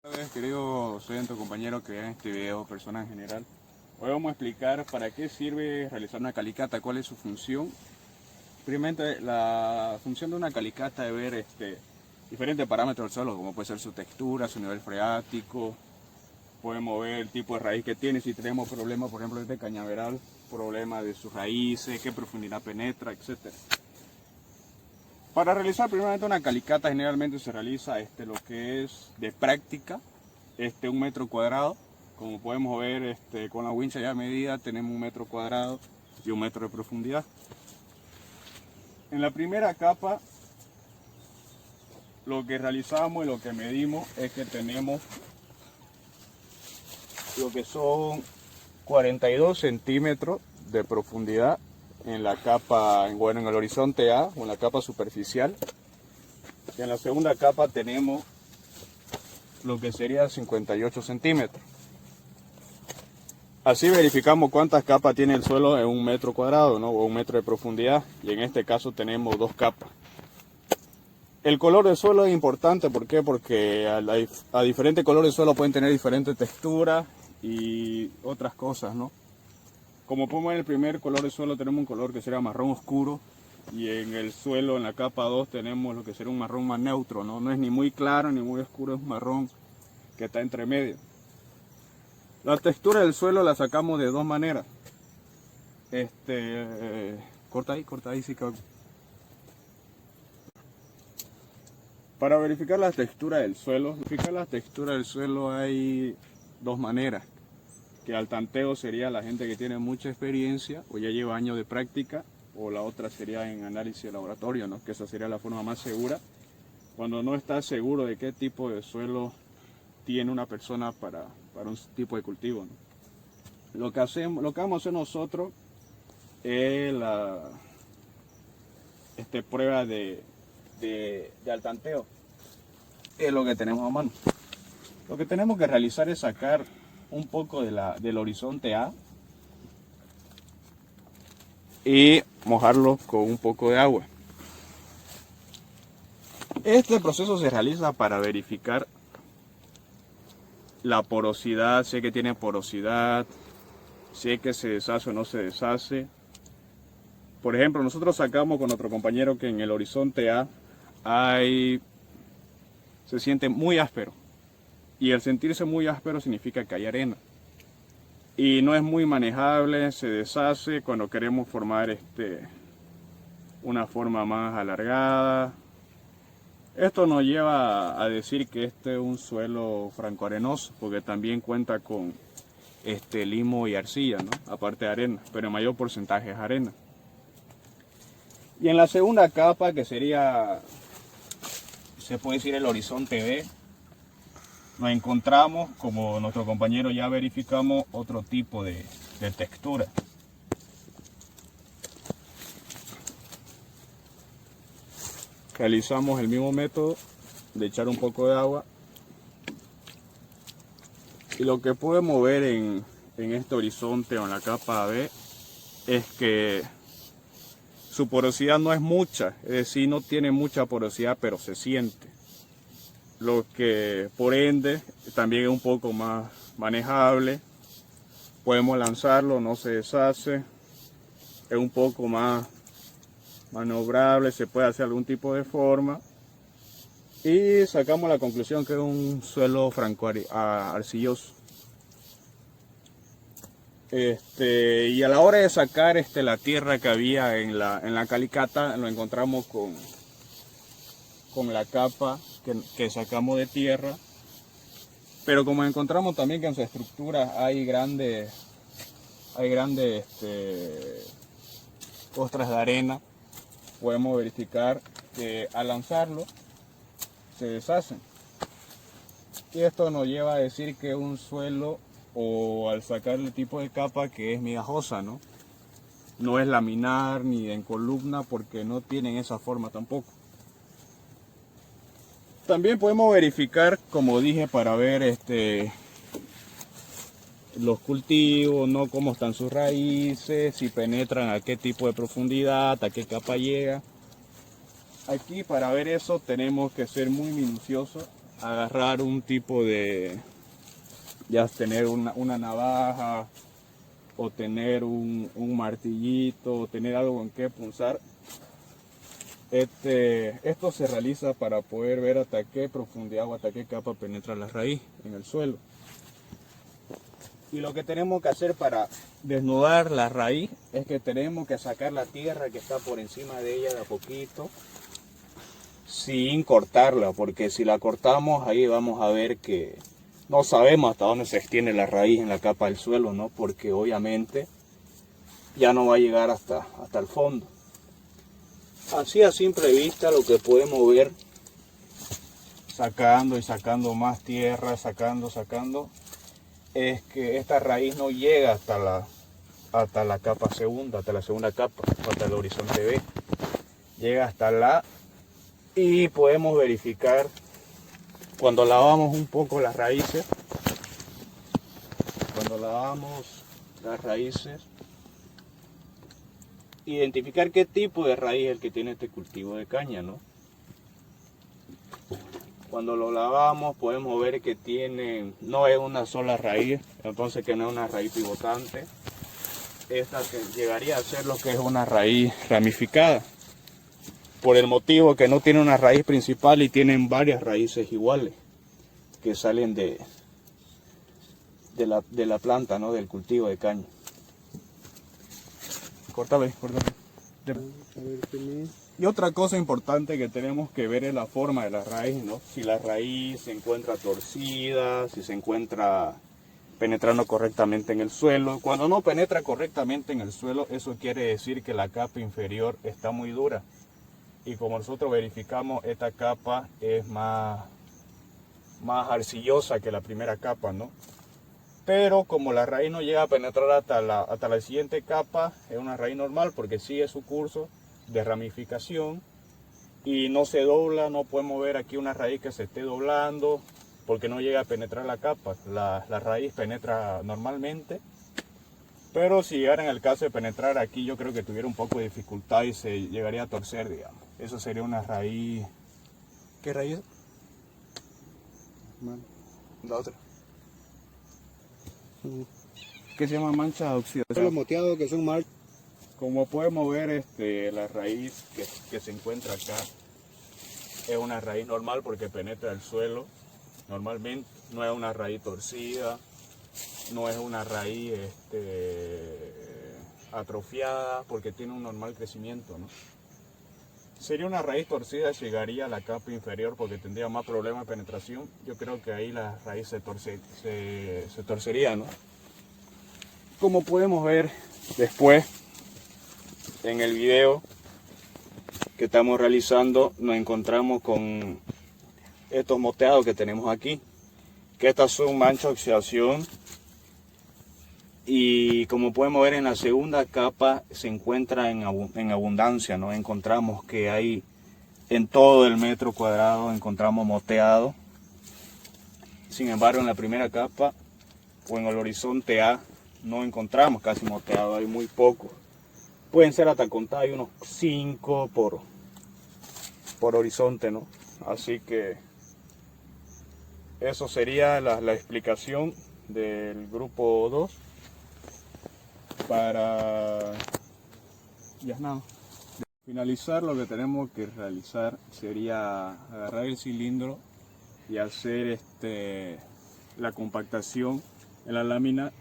Buenas tardes, querido oyente o compañero que vean este video, personas en general. Hoy vamos a explicar para qué sirve realizar una calicata, cuál es su función. Primeramente, la función de una calicata es ver diferentes parámetros del suelo, como puede ser su textura, su nivel freático. Podemos ver el tipo de raíz que tiene, si tenemos problemas, por ejemplo, este cañaveral, problemas de sus raíces, qué profundidad penetra, etc. Para realizar primeramente una calicata generalmente se realiza lo que es de práctica, 1 metro cuadrado. Como podemos ver con la wincha ya medida tenemos 1 metro cuadrado y 1 metro de profundidad. En la primera capa lo que realizamos y lo que medimos es que tenemos lo que son 42 centímetros de profundidad en la capa, en el horizonte A o en la capa superficial. Y en la segunda capa tenemos lo que sería 58 centímetros. Así verificamos cuántas capas tiene el suelo en 1 metro cuadrado, ¿no? O 1 metro de profundidad, y en este caso tenemos 2 capas. El color del suelo es importante, ¿por qué? Porque a diferentes colores de suelo pueden tener diferentes texturas y otras cosas, ¿no? Como podemos ver, en el primer color de suelo tenemos un color que será marrón oscuro, y en el suelo, en la capa 2, tenemos lo que será un marrón más neutro, ¿no? No es ni muy claro ni muy oscuro, es un marrón que está entre medio. La textura del suelo la sacamos de dos maneras. Corta ahí, sí, cabrón. Para verificar la textura del suelo, hay dos maneras. Que al tanteo sería la gente que tiene mucha experiencia o ya lleva años de práctica, o la otra sería en análisis de laboratorio, ¿no? Que esa sería la forma más segura cuando no está seguro de qué tipo de suelo tiene una persona para un tipo de cultivo, ¿no? Lo que vamos a hacer nosotros es la prueba de al tanteo. Es lo que tenemos a mano. Lo que tenemos que realizar es sacar un poco del horizonte A y mojarlo con un poco de agua. Este proceso se realiza para verificar la porosidad, si es que tiene porosidad, si es que se deshace o no se deshace. Por ejemplo, nosotros sacamos con otro compañero que en el horizonte A se siente muy áspero. Y el sentirse muy áspero significa que hay arena. Y no es muy manejable, se deshace cuando queremos formar una forma más alargada. Esto nos lleva a decir que este es un suelo francoarenoso, porque también cuenta con limo y arcilla, ¿no? Aparte de arena, pero el mayor porcentaje es arena. Y en la segunda capa, que sería, se puede decir, el horizonte B, nos encontramos, como nuestro compañero ya verificamos, otro tipo de textura. Realizamos el mismo método de echar un poco de agua, y lo que podemos ver en este horizonte o en la capa B es que su porosidad no es mucha, es decir, no tiene mucha porosidad, pero se siente. Lo que por ende también es un poco más manejable. Podemos lanzarlo, no se deshace, es un poco más maniobrable, se puede hacer algún tipo de forma, y sacamos la conclusión que es un suelo franco-arcilloso. Y a la hora de sacar la tierra que había en la calicata, lo encontramos con la capa que sacamos de tierra, pero como encontramos también que en su estructura hay grandes costras de arena, podemos verificar que al lanzarlo se deshacen. Y esto nos lleva a decir que es un suelo, o al sacar el tipo de capa, que es migajosa, ¿no? No es laminar ni en columna, porque no tienen esa forma tampoco. También podemos verificar, como dije, para ver los cultivos, ¿no? Cómo están sus raíces, si penetran a qué tipo de profundidad, a qué capa llega. Aquí, para ver eso, tenemos que ser muy minuciosos agarrar un tipo de, ya tener una navaja, o tener un martillito, o tener algo en que punzar. Esto se realiza para poder ver hasta qué profundidad o hasta qué capa penetra la raíz en el suelo. Y lo que tenemos que hacer para desnudar la raíz es que tenemos que sacar la tierra que está por encima de ella de a poquito, sin cortarla, porque si la cortamos ahí vamos a ver que no sabemos hasta dónde se extiende la raíz en la capa del suelo, ¿no? Porque obviamente ya no va a llegar hasta el fondo. Así a simple vista lo que podemos ver, sacando y sacando más tierra, sacando, es que esta raíz no llega hasta la capa segunda, hasta la segunda capa, hasta el horizonte B. Llega hasta la, y podemos verificar cuando lavamos un poco las raíces, identificar qué tipo de raíz es el que tiene este cultivo de caña, ¿no? Cuando lo lavamos podemos ver que no es una sola raíz, entonces que no es una raíz pivotante. Esta que llegaría a ser lo que es una raíz ramificada, por el motivo que no tiene una raíz principal y tienen varias raíces iguales que salen de la planta, ¿no? Del cultivo de caña. Córtale. Y otra cosa importante que tenemos que ver es la forma de la raíz, ¿no? Si la raíz se encuentra torcida, si se encuentra penetrando correctamente en el suelo. Cuando no penetra correctamente en el suelo, eso quiere decir que la capa inferior está muy dura. Y como nosotros verificamos, esta capa es más arcillosa que la primera capa, ¿no? Pero como la raíz no llega a penetrar hasta la siguiente capa, es una raíz normal porque sigue su curso de ramificación y no se dobla. No podemos ver aquí una raíz que se esté doblando porque no llega a penetrar la capa. La raíz penetra normalmente, pero si llegara en el caso de penetrar aquí, yo creo que tuviera un poco de dificultad y se llegaría a torcer, digamos. Eso sería una raíz. ¿Qué raíz? La otra. Que se llama mancha de oxidación. Los moteados que son mal. Como podemos ver, la raíz que se encuentra acá es una raíz normal porque penetra el suelo normalmente. No es una raíz torcida, no es una raíz atrofiada porque tiene un normal crecimiento, ¿no? Sería una raíz torcida, llegaría a la capa inferior porque tendría más problemas de penetración. Yo creo que ahí la raíz se torcería, ¿no? Como podemos ver después en el video que estamos realizando, nos encontramos con estos moteados que tenemos aquí, que estas son manchas de oxidación. Y como podemos ver, en la segunda capa se encuentra en abundancia, ¿no? Encontramos que hay en todo el metro cuadrado, encontramos moteado. Sin embargo, en la primera capa o en el horizonte A no encontramos casi moteado, hay muy poco. Pueden ser hasta contar, hay unos 5 por horizonte, ¿no? Así que eso sería la explicación del grupo 2. Para finalizar, lo que tenemos que realizar sería agarrar el cilindro y hacer la compactación en la lámina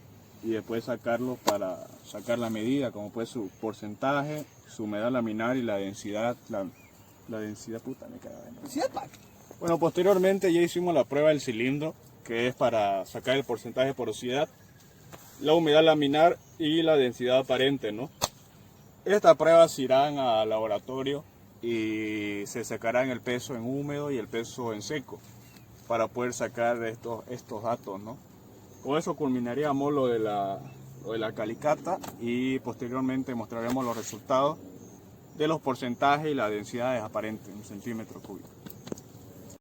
y después sacarlo para sacar la medida, como puede su porcentaje, su humedad laminar y la densidad. La densidad, puta, me caga. Bueno, posteriormente ya hicimos la prueba del cilindro, que es para sacar el porcentaje de porosidad, la humedad laminar y la densidad aparente, ¿no? Estas pruebas irán al laboratorio y se sacarán el peso en húmedo y el peso en seco para poder sacar estos datos, ¿no? Con eso culminaríamos lo de la calicata y posteriormente mostraremos los resultados de los porcentajes y las densidades aparentes en centímetros cúbicos.